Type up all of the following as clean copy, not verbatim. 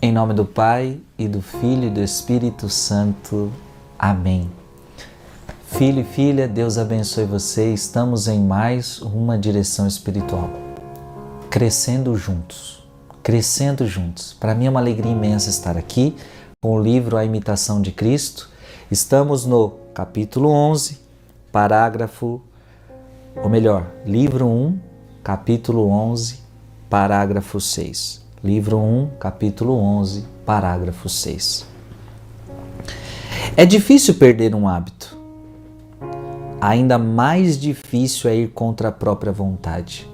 Em nome do Pai, e do Filho, e do Espírito Santo. Amém. Filho e filha, Deus abençoe você. Estamos em mais uma direção espiritual. Crescendo juntos. Crescendo juntos. Para mim é uma alegria imensa estar aqui com o livro A Imitação de Cristo. Estamos no capítulo 11, livro 1, capítulo 11, parágrafo 6. Livro 1, capítulo 11, parágrafo 6. É difícil perder um hábito. Ainda mais difícil é ir contra a própria vontade.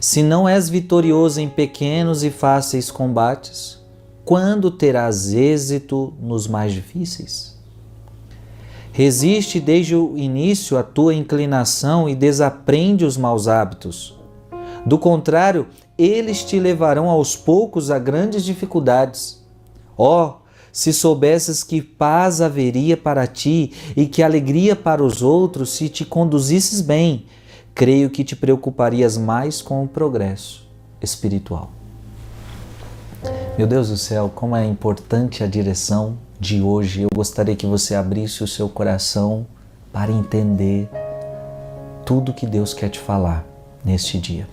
Se não és vitorioso em pequenos e fáceis combates, quando terás êxito nos mais difíceis? Resiste desde o início à tua inclinação e desaprende os maus hábitos. Do contrário, eles te levarão aos poucos a grandes dificuldades. Se soubesses que paz haveria para ti e que alegria para os outros se te conduzisses bem, creio que te preocuparias mais com o progresso espiritual. Meu Deus do céu, como é importante a direção de hoje. Eu gostaria que você abrisse o seu coração para entender tudo que Deus quer te falar neste dia.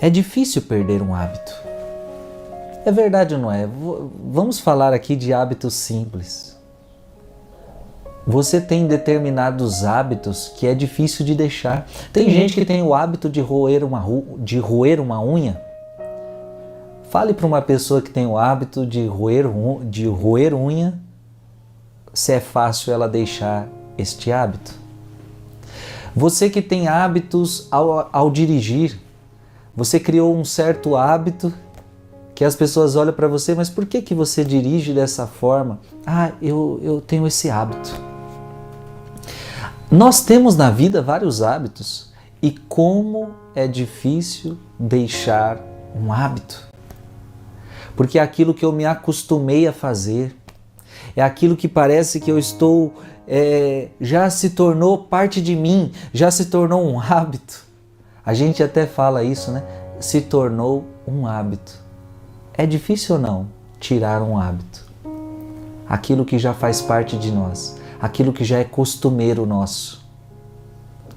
É difícil perder um hábito. É verdade ou não é? Vamos falar aqui de hábitos simples. Você tem determinados hábitos que é difícil de deixar. Tem gente que tem o hábito de roer uma unha. Fale para uma pessoa que tem o hábito de roer unha, se é fácil ela deixar este hábito. Você que tem hábitos ao dirigir, você criou um certo hábito que as pessoas olham para você, mas por que você dirige dessa forma? Eu tenho esse hábito. Nós temos na vida vários hábitos e como é difícil deixar um hábito. Porque é aquilo que eu me acostumei a fazer, é aquilo que parece que eu estou, já se tornou parte de mim, já se tornou um hábito. A gente até fala isso, né? Se tornou um hábito. É difícil ou não tirar um hábito? Aquilo que já faz parte de nós, aquilo que já é costumeiro nosso.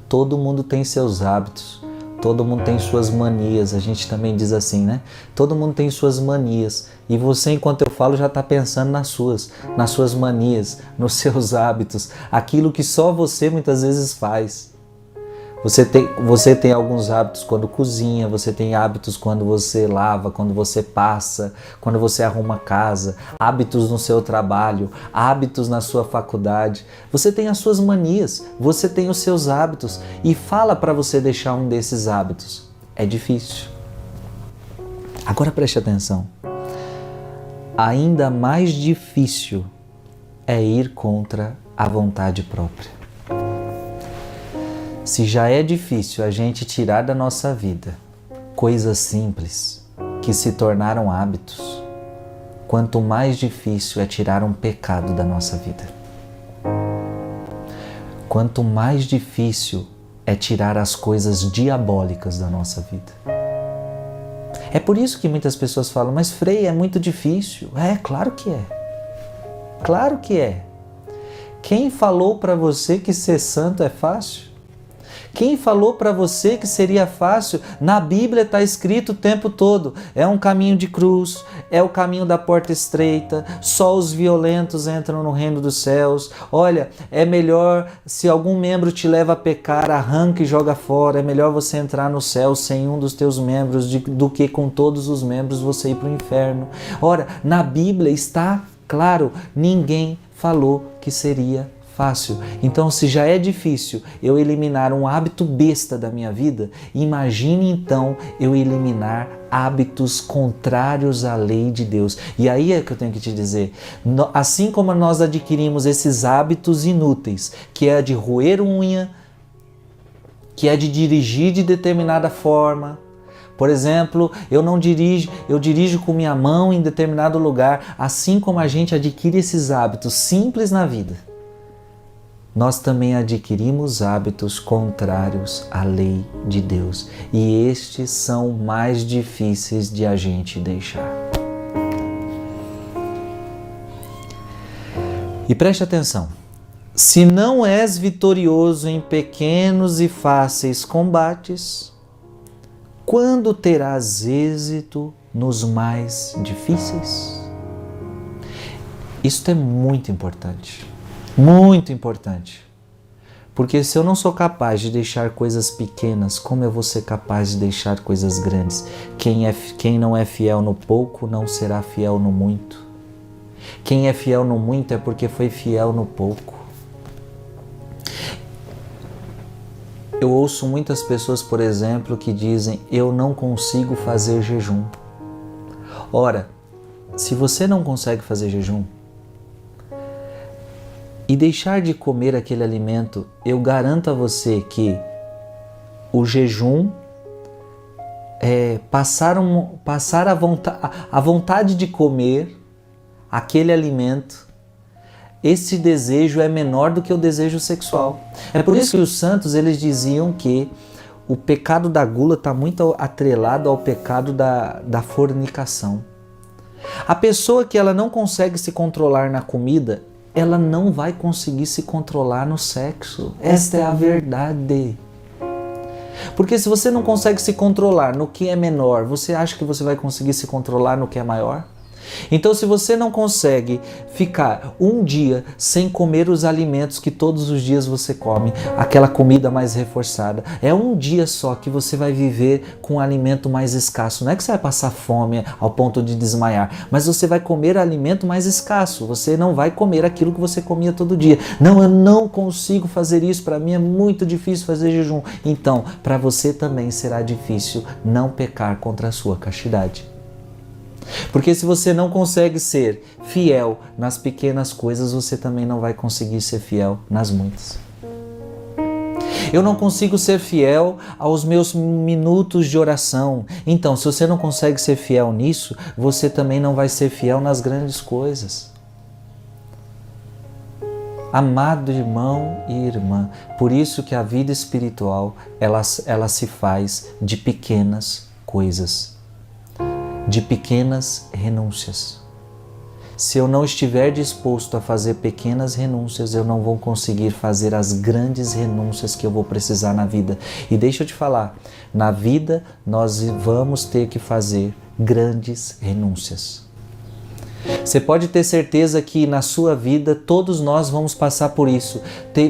Todo mundo tem seus hábitos, todo mundo tem suas manias, a gente também diz assim, né? Todo mundo tem suas manias. E você, enquanto eu falo, já está pensando nas suas manias, nos seus hábitos, aquilo que só você muitas vezes faz. Você tem alguns hábitos quando cozinha, você tem hábitos quando você lava, quando você passa, quando você arruma a casa, hábitos no seu trabalho, hábitos na sua faculdade. Você tem as suas manias, você tem os seus hábitos e fala para você deixar um desses hábitos. É difícil. Agora preste atenção. Ainda mais difícil é ir contra a vontade própria. Se já é difícil a gente tirar da nossa vida coisas simples que se tornaram hábitos, quanto mais difícil é tirar um pecado da nossa vida. Quanto mais difícil é tirar as coisas diabólicas da nossa vida. É por isso que muitas pessoas falam, mas Frei, é muito difícil. Claro que é. Claro que é. Quem falou para você que ser santo é fácil? Quem falou para você que seria fácil? Na Bíblia está escrito o tempo todo. É um caminho de cruz, é o caminho da porta estreita, só os violentos entram no reino dos céus. Olha, é melhor, se algum membro te leva a pecar, arranca e joga fora. É melhor você entrar no céu sem um dos teus membros do que com todos os membros você ir para o inferno. Ora, na Bíblia está claro, ninguém falou que seria fácil. Então, se já é difícil eu eliminar um hábito besta da minha vida, imagine então eu eliminar hábitos contrários à lei de Deus. E aí é que eu tenho que te dizer, assim como nós adquirimos esses hábitos inúteis, que é de roer unha, que é de dirigir de determinada forma. Por exemplo, eu dirijo com minha mão em determinado lugar, assim como a gente adquire esses hábitos simples na vida. nós também adquirimos hábitos contrários à lei de Deus. E estes são mais difíceis de a gente deixar. E preste atenção. Se não és vitorioso em pequenos e fáceis combates, quando terás êxito nos mais difíceis? Isso é muito importante. Muito importante. Porque se eu não sou capaz de deixar coisas pequenas, como eu vou ser capaz de deixar coisas grandes? Quem não é fiel no pouco, não será fiel no muito. Quem é fiel no muito é porque foi fiel no pouco. Eu ouço muitas pessoas, por exemplo, que dizem: eu não consigo fazer jejum. Ora, se você não consegue fazer jejum e deixar de comer aquele alimento, eu garanto a você que o jejum é passar a vontade de comer aquele alimento. Esse desejo é menor do que o desejo sexual. É por isso que os santos eles diziam que o pecado da gula está muito atrelado ao pecado da fornicação. A pessoa que ela não consegue se controlar na comida, ela não vai conseguir se controlar no sexo. Esta é a verdade. Porque se você não consegue se controlar no que é menor, você acha que você vai conseguir se controlar no que é maior? Então, se você não consegue ficar um dia sem comer os alimentos que todos os dias você come, aquela comida mais reforçada, é um dia só que você vai viver com um alimento mais escasso. Não é que você vai passar fome ao ponto de desmaiar, mas você vai comer alimento mais escasso. Você não vai comer aquilo que você comia todo dia. Não, eu não consigo fazer isso, para mim é muito difícil fazer jejum. Então, para você também será difícil não pecar contra a sua castidade. Porque se você não consegue ser fiel nas pequenas coisas, você também não vai conseguir ser fiel nas muitas. Eu não consigo ser fiel aos meus minutos de oração. Então, se você não consegue ser fiel nisso, você também não vai ser fiel nas grandes coisas. Amado irmão e irmã, por isso que a vida espiritual ela se faz de pequenas coisas. De pequenas renúncias. Se eu não estiver disposto a fazer pequenas renúncias, eu não vou conseguir fazer as grandes renúncias que eu vou precisar na vida. E deixa eu te falar, na vida nós vamos ter que fazer grandes renúncias. Você pode ter certeza que na sua vida todos nós vamos passar por isso.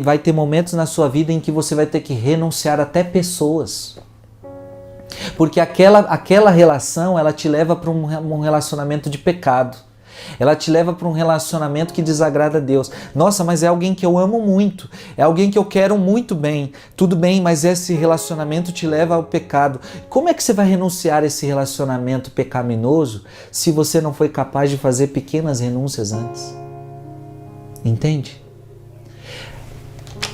Vai ter momentos na sua vida em que você vai ter que renunciar até pessoas. Porque aquela relação, ela te leva para um relacionamento de pecado. Ela te leva para um relacionamento que desagrada a Deus. Nossa, mas é alguém que eu amo muito. É alguém que eu quero muito bem. Tudo bem, mas esse relacionamento te leva ao pecado. Como é que você vai renunciar a esse relacionamento pecaminoso se você não foi capaz de fazer pequenas renúncias antes? Entende?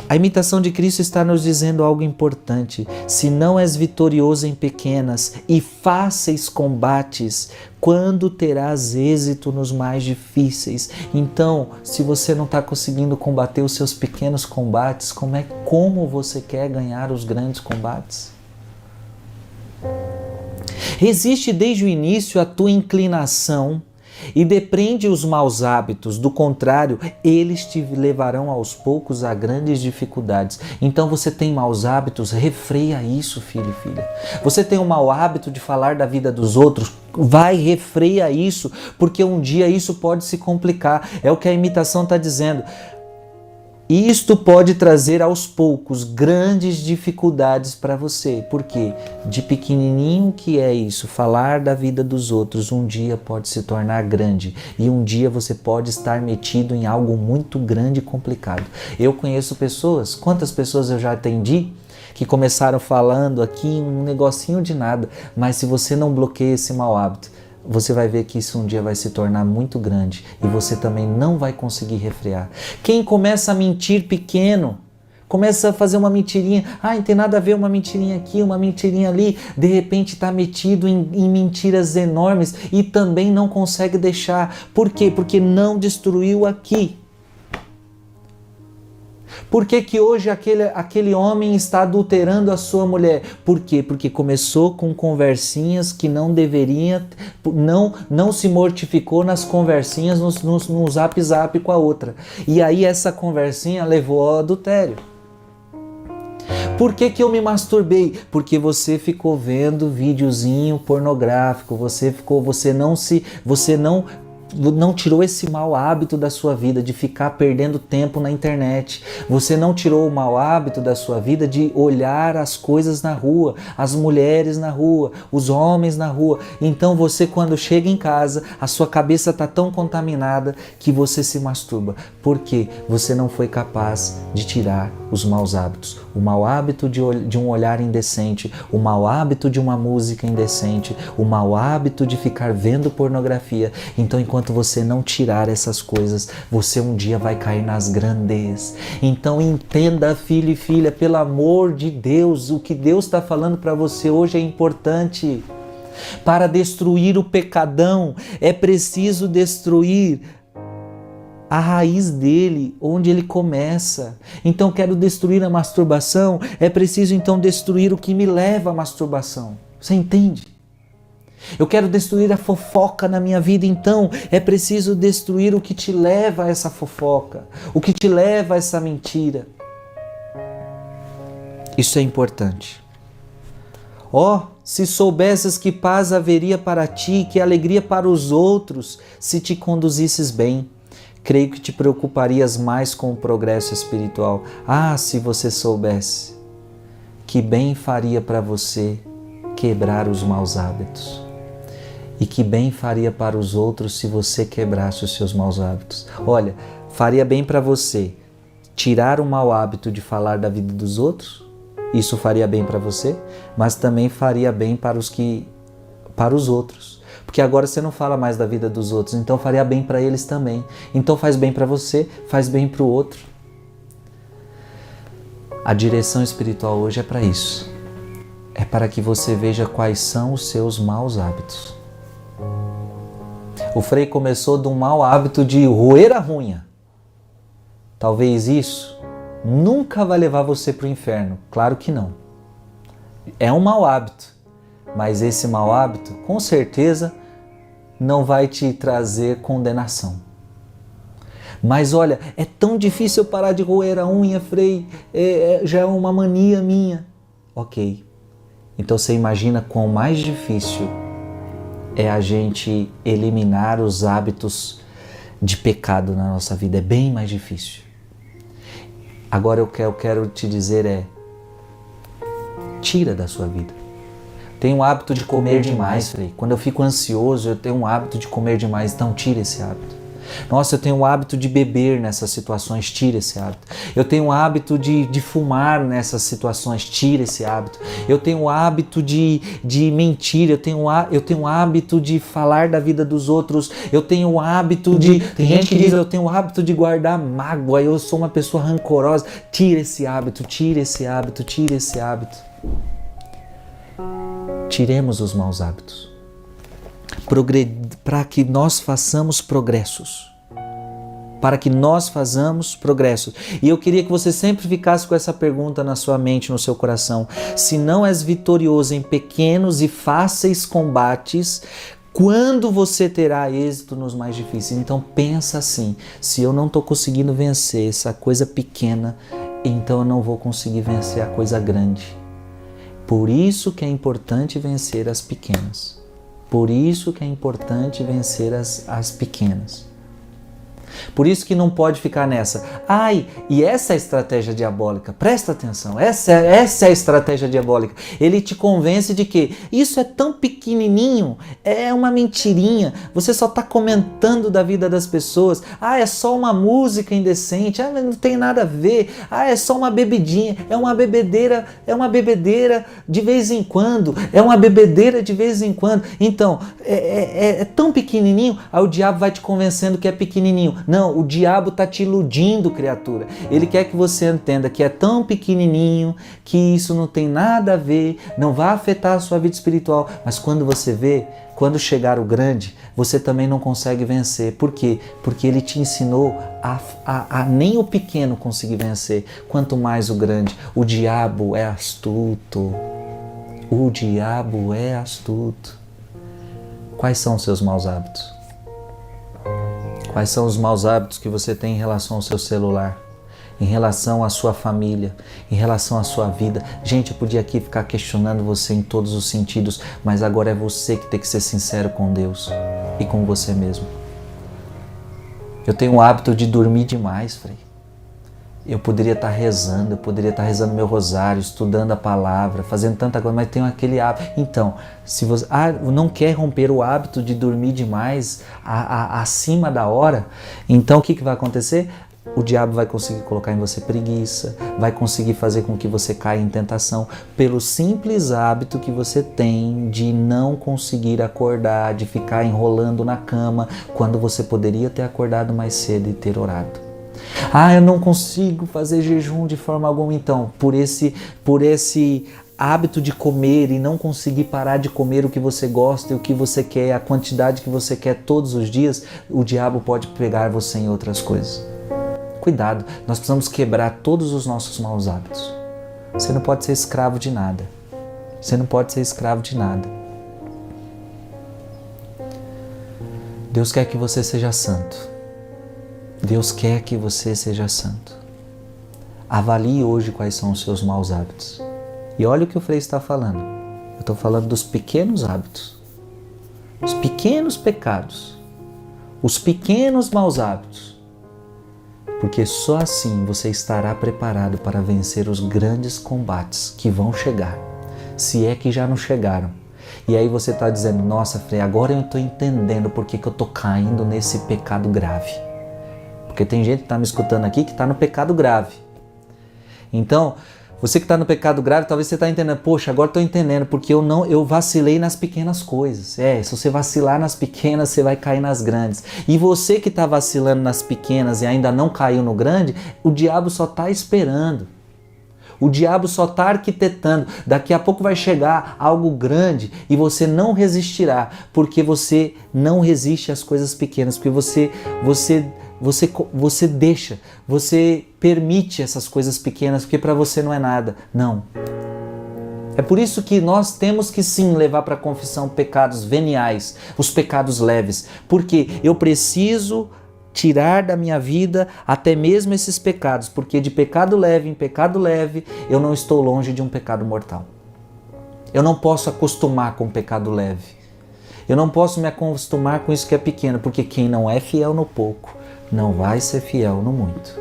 A imitação de Cristo está nos dizendo algo importante. Se não és vitorioso em pequenas e fáceis combates, quando terás êxito nos mais difíceis? Então, se você não está conseguindo combater os seus pequenos combates, como você quer ganhar os grandes combates? Resiste desde o início a tua inclinação e depreende os maus hábitos, do contrário, eles te levarão aos poucos a grandes dificuldades. Então você tem maus hábitos, refreia isso, filho e filha. Você tem um mau hábito de falar da vida dos outros, refreia isso, porque um dia isso pode se complicar. É o que a imitação está dizendo. Isto pode trazer aos poucos grandes dificuldades para você, porque de pequenininho que é isso, falar da vida dos outros, um dia pode se tornar grande e um dia você pode estar metido em algo muito grande e complicado. Eu conheço pessoas, quantas pessoas eu já atendi, que começaram falando aqui um negocinho de nada, mas se você não bloqueia esse mau hábito, você vai ver que isso um dia vai se tornar muito grande e você também não vai conseguir refrear. Quem começa a mentir pequeno, começa a fazer uma mentirinha, não tem nada a ver uma mentirinha aqui, uma mentirinha ali, de repente está metido em mentiras enormes e também não consegue deixar. Por quê? Porque não destruiu aqui. Por que que hoje aquele homem está adulterando a sua mulher? Por quê? Porque começou com conversinhas que não deveria, não se mortificou nas conversinhas no zap com a outra. E aí essa conversinha levou ao adultério. Por que que eu me masturbei? Porque você ficou vendo videozinho pornográfico, você não tirou esse mau hábito da sua vida de ficar perdendo tempo na internet. Você não tirou o mau hábito da sua vida de olhar as coisas na rua, as mulheres na rua, os homens na rua. Então você, quando chega em casa, a sua cabeça está tão contaminada que você se masturba. Por quê? Você não foi capaz de tirar os maus hábitos. O mau hábito de um olhar indecente, o mau hábito de uma música indecente, o mau hábito de ficar vendo pornografia. Então, enquanto você não tirar essas coisas, você um dia vai cair nas grandes. Então entenda, filho e filha, pelo amor de Deus, o que Deus está falando para você hoje é importante. Para destruir o pecadão, é preciso destruir a raiz dele, onde ele começa. Então quero destruir a masturbação, é preciso então destruir o que me leva à masturbação. Você entende? Eu quero destruir a fofoca na minha vida, então é preciso destruir o que te leva a essa fofoca, o que te leva a essa mentira. Isso é importante. Se soubesses que paz haveria para ti, que alegria para os outros, se te conduzisses bem, creio que te preocuparias mais com o progresso espiritual. Se você soubesse que bem faria para você quebrar os maus hábitos. E que bem faria para os outros se você quebrasse os seus maus hábitos. Olha, faria bem para você tirar o mau hábito de falar da vida dos outros. Isso faria bem para você, mas também faria bem para os outros. Porque agora você não fala mais da vida dos outros, então faria bem para eles também. Então faz bem para você, faz bem para o outro. A direção espiritual hoje é para isso. É para que você veja quais são os seus maus hábitos. O Frei começou de um mau hábito de roer a unha. Talvez isso nunca vai levar você para o inferno. Claro que não. É um mau hábito. Mas esse mau hábito, com certeza, não vai te trazer condenação. Mas olha, é tão difícil eu parar de roer a unha, Frei. Já é uma mania minha. Ok. Então você imagina quão mais difícil é a gente eliminar os hábitos de pecado na nossa vida. É bem mais difícil. Agora o que eu quero te dizer tira da sua vida. Tenho um hábito de comer demais, Frei. Quando eu fico ansioso, eu tenho um hábito de comer demais. Então tira esse hábito. Nossa, eu tenho o hábito de beber nessas situações, tira esse hábito. Eu tenho o hábito de fumar nessas situações, tira esse hábito. Eu tenho o hábito de mentir, eu tenho o hábito de falar da vida dos outros, eu tenho o hábito de... Tem gente que diz, eu tenho o hábito de guardar mágoa, eu sou uma pessoa rancorosa. Tira esse hábito, tira esse hábito, tira esse hábito. Tiremos os maus hábitos. Para que nós façamos progressos. Para que nós façamos progressos. E eu queria que você sempre ficasse com essa pergunta na sua mente, no seu coração. Se não és vitorioso em pequenos e fáceis combates, quando você terá êxito nos mais difíceis? Então pensa assim, se eu não estou conseguindo vencer essa coisa pequena, então eu não vou conseguir vencer a coisa grande. Por isso que é importante vencer as pequenas. Por isso que é importante vencer as pequenas. Por isso que não pode ficar nessa. E essa é a estratégia diabólica. Presta atenção. Essa é a estratégia diabólica. Ele te convence de que isso é tão pequenininho, é uma mentirinha. Você só está comentando da vida das pessoas. É só uma música indecente. Não tem nada a ver. É só uma bebidinha. É uma bebedeira de vez em quando. É uma bebedeira de vez em quando. Então, é tão pequenininho. Aí o diabo vai te convencendo que é pequenininho. Não, o diabo está te iludindo, criatura. Ele quer que você entenda que é tão pequenininho, que isso não tem nada a ver, não vai afetar a sua vida espiritual. Mas quando você vê, quando chegar o grande, você também não consegue vencer. Por quê? Porque ele te ensinou a nem o pequeno conseguir vencer, quanto mais o grande. O diabo é astuto. O diabo é astuto. Quais são os seus maus hábitos? Quais são os maus hábitos que você tem em relação ao seu celular? Em relação à sua família, em relação à sua vida. Gente, eu podia aqui ficar questionando você em todos os sentidos, mas agora é você que tem que ser sincero com Deus e com você mesmo. Eu tenho o hábito de dormir demais, Frei. Eu poderia estar rezando, meu rosário, estudando a palavra, fazendo tanta coisa, mas tenho aquele hábito. Então, se você não quer romper o hábito de dormir demais acima da hora, então o que vai acontecer? O diabo vai conseguir colocar em você preguiça, vai conseguir fazer com que você caia em tentação, pelo simples hábito que você tem de não conseguir acordar, de ficar enrolando na cama, quando você poderia ter acordado mais cedo e ter orado. Eu não consigo fazer jejum de forma alguma. Então, por esse hábito de comer e não conseguir parar de comer o que você gosta e o que você quer, a quantidade que você quer todos os dias, o diabo pode pegar você em outras coisas. Cuidado, nós precisamos quebrar todos os nossos maus hábitos. Você não pode ser escravo de nada. Você não pode ser escravo de nada. Deus quer que você seja santo. Deus quer que você seja santo. Avalie hoje quais são os seus maus hábitos. E olha o que o Frei está falando. Eu estou falando dos pequenos hábitos. Os pequenos pecados. Os pequenos maus hábitos. Porque só assim você estará preparado para vencer os grandes combates que vão chegar, se é que já não chegaram. E aí você está dizendo, nossa, Frei, agora eu estou entendendo por que eu estou caindo nesse pecado grave. Porque tem gente que está me escutando aqui que está no pecado grave. Então, você que está no pecado grave, talvez você está entendendo, poxa, agora estou entendendo, porque eu vacilei nas pequenas coisas. Se você vacilar nas pequenas, você vai cair nas grandes. E você que está vacilando nas pequenas e ainda não caiu no grande, o diabo só está esperando. O diabo só está arquitetando. Daqui a pouco vai chegar algo grande e você não resistirá, porque você não resiste às coisas pequenas, porque você deixa, você permite essas coisas pequenas, porque para você não é nada. Não. É por isso que nós temos que sim levar para a confissão pecados veniais, os pecados leves, porque eu preciso tirar da minha vida até mesmo esses pecados, porque de pecado leve em pecado leve eu não estou longe de um pecado mortal. Eu não posso acostumar com o pecado leve. Eu não posso me acostumar com isso que é pequeno, porque quem não é fiel no pouco não vai ser fiel no muito.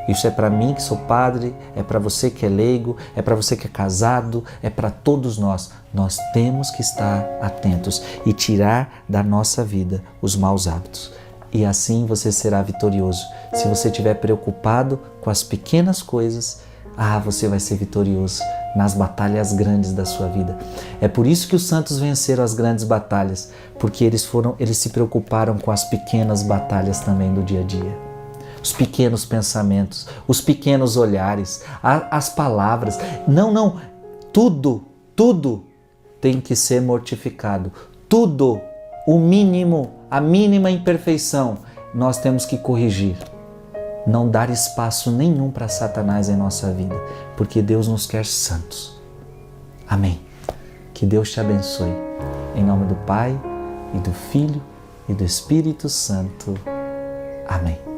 Isso é para mim que sou padre, é para você que é leigo, é para você que é casado, é para todos nós. Nós temos que estar atentos e tirar da nossa vida os maus hábitos. E assim você será vitorioso. Se você estiver preocupado com as pequenas coisas, você vai ser vitorioso nas batalhas grandes da sua vida. É por isso que os santos venceram as grandes batalhas, porque eles se preocuparam com as pequenas batalhas também do dia a dia. Os pequenos pensamentos, os pequenos olhares, as palavras. Não, tudo tem que ser mortificado. Tudo, o mínimo, a mínima imperfeição, nós temos que corrigir. Não dar espaço nenhum para Satanás em nossa vida, porque Deus nos quer santos. Amém. Que Deus te abençoe. Em nome do Pai, e do Filho, e do Espírito Santo. Amém.